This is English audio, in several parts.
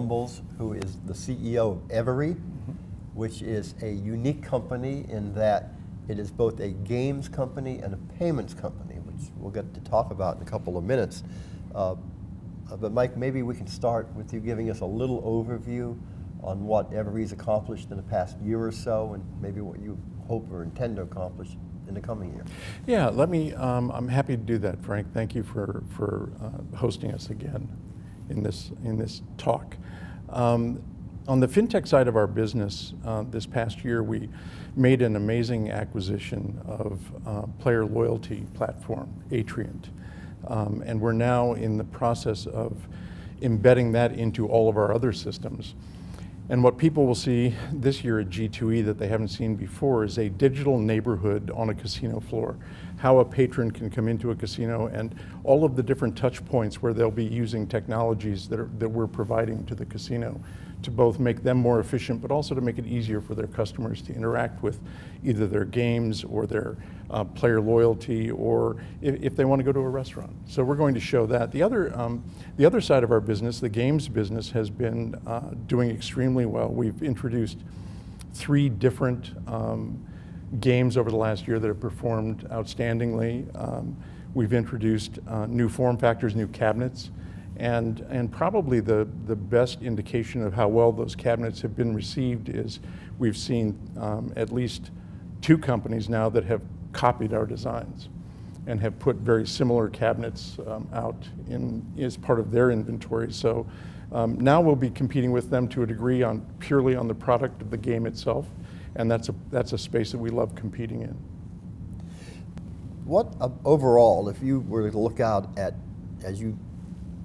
Rumbolz, who is the CEO of Everi, which is a unique company in that it is both a games company and a payments company, which we'll get to talk about in a couple of minutes. But Mike, maybe we can start with you giving us a little overview on what Everi's accomplished in the past year or so, and maybe what you hope or intend to accomplish in the coming year. Yeah, I'm happy to do that, Frank. Thank you for hosting us again in this talk. On the fintech side of our business, this past year we made an amazing acquisition of player loyalty platform, Atrient. And we're now in the process of embedding that into all of our other systems. And what people will see this year at G2E that they haven't seen before is a digital neighborhood on a casino floor. How a patron can come into a casino and all of the different touch points where they'll be using technologies that we're providing to the casino to both make them more efficient, but also to make it easier for their customers to interact with either their games or their player loyalty, or if they want to go to a restaurant. So we're going to show that. The other side of our business, the games business, has been doing extremely well. We've introduced 3 different games over the last year that have performed outstandingly. We've introduced new form factors, new cabinets, and probably the best indication of how well those cabinets have been received is we've seen at least 2 companies now that have copied our designs and have put very similar cabinets out as part of their inventory. So now we'll be competing with them to a degree purely on the product of the game itself, and that's a space that we love competing in. What overall, if you were to look out at, as you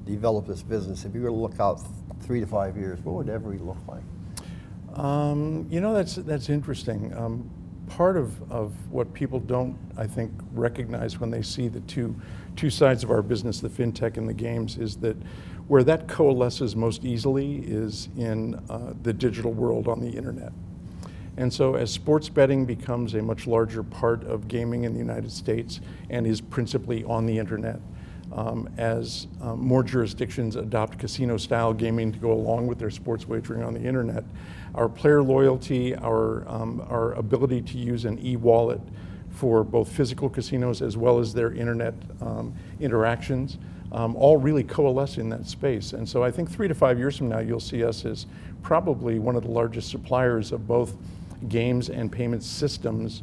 develop this business, if you were to look out 3 to 5 years, what would Everi look like? You know, that's interesting. Part of what people don't, I think, recognize when they see the two sides of our business, the fintech and the games, is that where that coalesces most easily is in the digital world on the internet. And so as sports betting becomes a much larger part of gaming in the United States and is principally on the internet, as more jurisdictions adopt casino-style gaming to go along with their sports wagering on the internet, our player loyalty, our ability to use an e-wallet for both physical casinos as well as their internet interactions, all really coalesce in that space. And so I think 3 to 5 years from now, you'll see us as probably one of the largest suppliers of both games and payment systems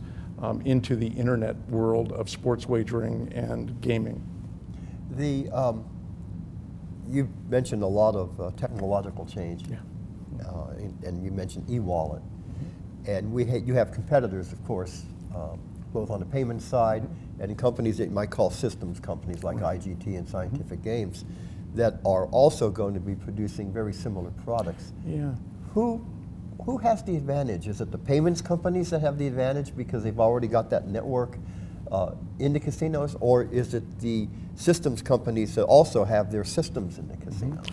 into the internet world of sports wagering and gaming. You mentioned a lot of technological change, yeah. And you mentioned e-wallet, and you have competitors, of course, both on the payment side and in companies that you might call systems companies like IGT and Scientific Games that are also going to be producing very similar products. Yeah. Who has the advantage? Is it the payments companies that have the advantage because they've already got that network in the casinos, or is it the systems companies that also have their systems in the casinos?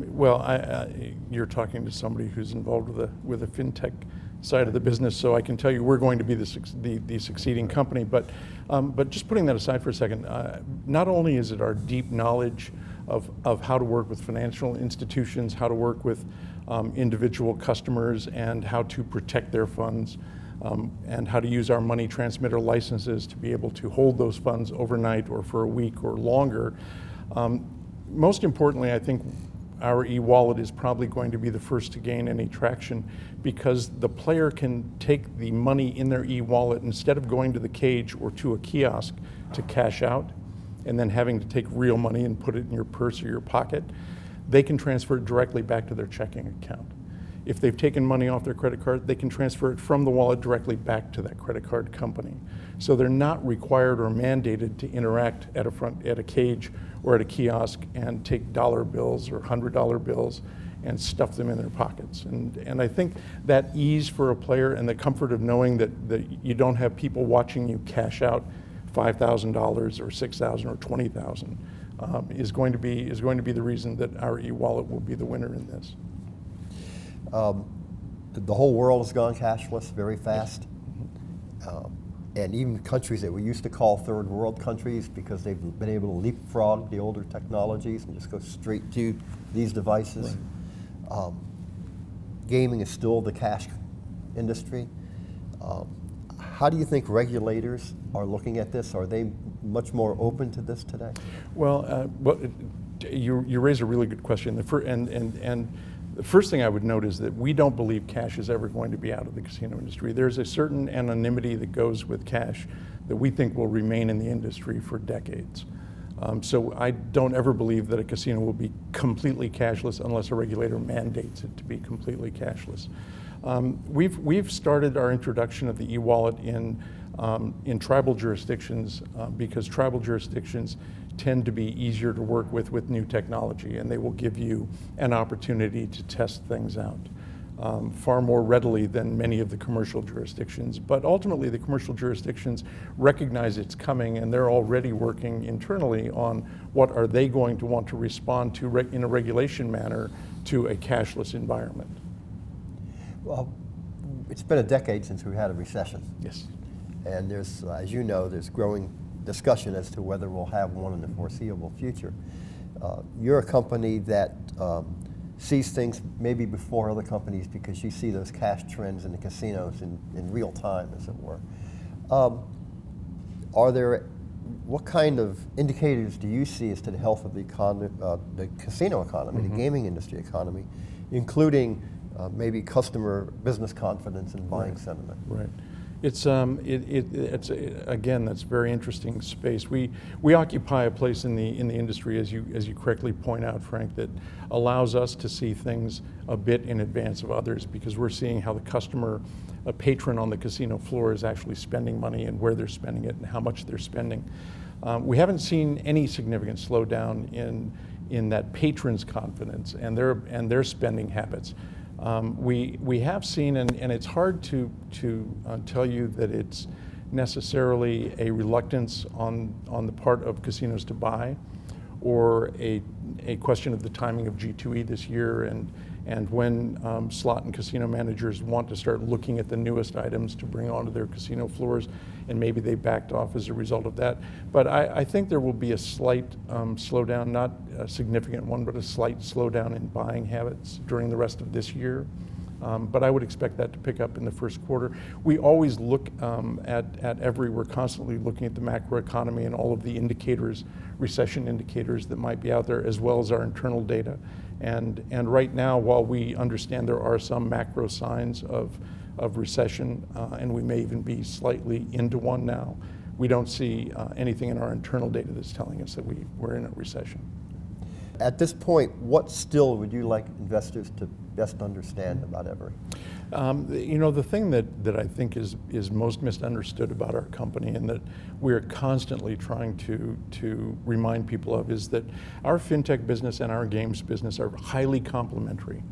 Well, you're talking to somebody who's involved with a fintech side of the business, so I can tell you we're going to be the succeeding company. But just putting that aside for a second, not only is it our deep knowledge of how to work with financial institutions, how to work with individual customers, and how to protect their funds, and how to use our money transmitter licenses to be able to hold those funds overnight or for a week or longer. Most importantly, I think our e-wallet is probably going to be the first to gain any traction because the player can take the money in their e-wallet instead of going to the cage or to a kiosk to cash out and then having to take real money and put it in your purse or your pocket. They can transfer it directly back to their checking account. If they've taken money off their credit card, they can transfer it from the wallet directly back to that credit card company. So they're not required or mandated to interact at a cage or at a kiosk and take dollar bills or $100 bills and stuff them in their pockets. And I think that ease for a player and the comfort of knowing that you don't have people watching you cash out $5,000 or $6,000 or $20,000 is going to be the reason that our e-wallet will be the winner in this. The whole world has gone cashless very fast. And even countries that we used to call third world countries, because they've been able to leapfrog the older technologies and just go straight to these devices. gaming is still the cash industry. How do you think regulators are looking at this? Are they much more open to this today? Well, you raise a really good question. And the first thing I would note is that we don't believe cash is ever going to be out of the casino industry. There's a certain anonymity that goes with cash that we think will remain in the industry for decades. So I don't ever believe that a casino will be completely cashless unless a regulator mandates it to be completely cashless. We've started our introduction of the e-wallet in tribal jurisdictions because tribal jurisdictions tend to be easier to work with new technology, and they will give you an opportunity to test things out far more readily than many of the commercial jurisdictions. But ultimately, the commercial jurisdictions recognize it's coming, and they're already working internally on what are they going to want to respond to in a regulation manner to a cashless environment. Well, it's been a decade since we had a recession. Yes. And there's, as you know, there's growing discussion as to whether we'll have one in the foreseeable future. You're a company that sees things maybe before other companies because you see those cash trends in the casinos in real time, as it were. What kind of indicators do you see as to the health of the casino economy, the gaming industry economy, including maybe customer business confidence and buying sentiment? Right. It's again, that's a very interesting space. We occupy a place in the industry, as you correctly point out, Frank, that allows us to see things a bit in advance of others because we're seeing how the customer, a patron on the casino floor, is actually spending money and where they're spending it and how much they're spending. We haven't seen any significant slowdown in that patron's confidence and their spending habits. We have seen, and it's hard to tell you that it's necessarily a reluctance on the part of casinos to buy, or a question of the timing of G2E this year and when slot and casino managers want to start looking at the newest items to bring onto their casino floors, and maybe they backed off as a result of that. But I think there will be a slight slowdown, not a significant one, but a slight slowdown in buying habits during the rest of this year. But I would expect that to pick up in the first quarter. We always look at Everi, we're constantly looking at the macroeconomy and all of the indicators, recession indicators that might be out there, as well as our internal data. And right now, while we understand there are some macro signs of recession, and we may even be slightly into one now, we don't see anything in our internal data that's telling us that we're in a recession. At this point, what still would you like investors to best understand about Everi? The thing that I think is most misunderstood about our company, and that we're constantly trying to remind people of, is that our fintech business and our games business are highly complementary.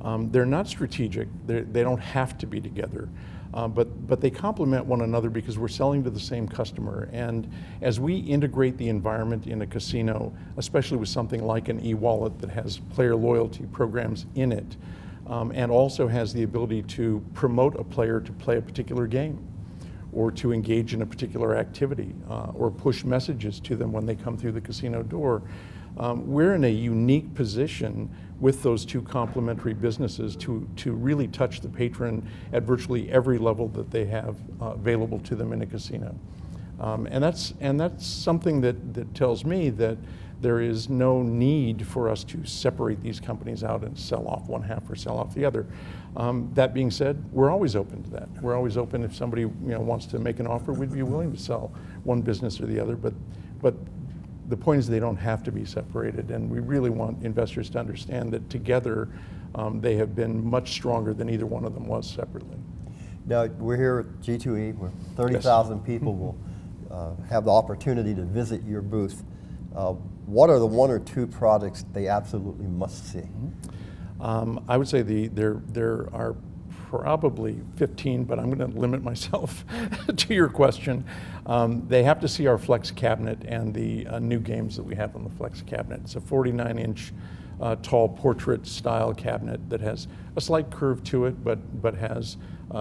They're not strategic. They don't have to be together. But they complement one another because we're selling to the same customer. And as we integrate the environment in a casino, especially with something like an e-wallet that has player loyalty programs in it, and also has the ability to promote a player to play a particular game, or to engage in a particular activity, or push messages to them when they come through the casino door, we're in a unique position with those two complementary businesses to really touch the patron at virtually every level that they have available to them in a casino. And that's something that tells me that there is no need for us to separate these companies out and sell off one half or sell off the other. That being said, we're always open to that. We're always open. If somebody wants to make an offer, we'd be willing to sell one business or the other. But the point is, they don't have to be separated, and we really want investors to understand that together they have been much stronger than either one of them was separately. Now, we're here at G2E, where 30,000 people will have the opportunity to visit your booth. What are the one or two products they absolutely must see? I would say there are probably 15, but I'm going to limit myself to your question. They have to see our Flex cabinet and the new games that we have on the Flex cabinet. It's a 49-inch tall portrait-style cabinet that has a slight curve to it, but has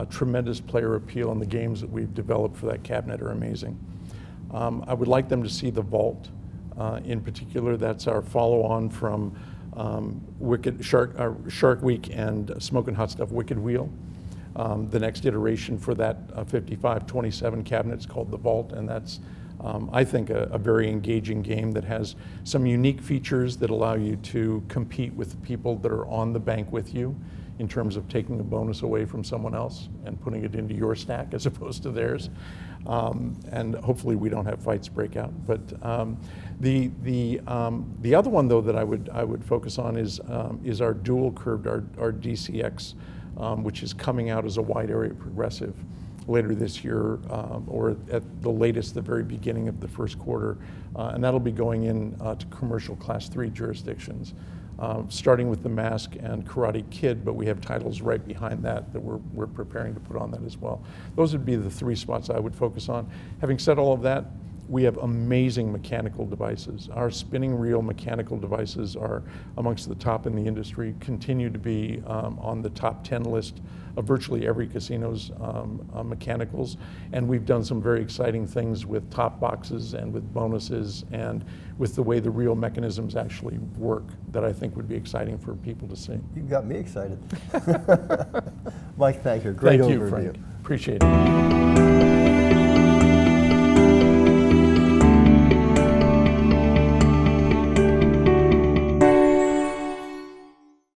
tremendous player appeal, and the games that we've developed for that cabinet are amazing. I would like them to see the Vault in particular. That's our follow-on from Shark Week and Smokin' Hot Stuff Wicked Wheel. The next iteration for that 5527 cabinet is called the Vault, and that's, I think, a very engaging game that has some unique features that allow you to compete with the people that are on the bank with you in terms of taking a bonus away from someone else and putting it into your stack as opposed to theirs. And hopefully we don't have fights break out. But the other one, though, that I would focus on is our dual curved, our DCX, which is coming out as a wide area progressive later this year, or at the latest, the very beginning of the first quarter. And that'll be going in to commercial Class 3 jurisdictions, starting with The Mask and Karate Kid, but we have titles right behind that we're preparing to put on that as well. Those would be the three spots I would focus on. Having said all of that, we have amazing mechanical devices. Our spinning reel mechanical devices are amongst the top in the industry, continue to be on the top 10 list of virtually every casino's mechanicals. And we've done some very exciting things with top boxes and with bonuses and with the way the reel mechanisms actually work that I think would be exciting for people to see. You got me excited. Mike, thank you. Great overview. Thank you, Frank. Appreciate it.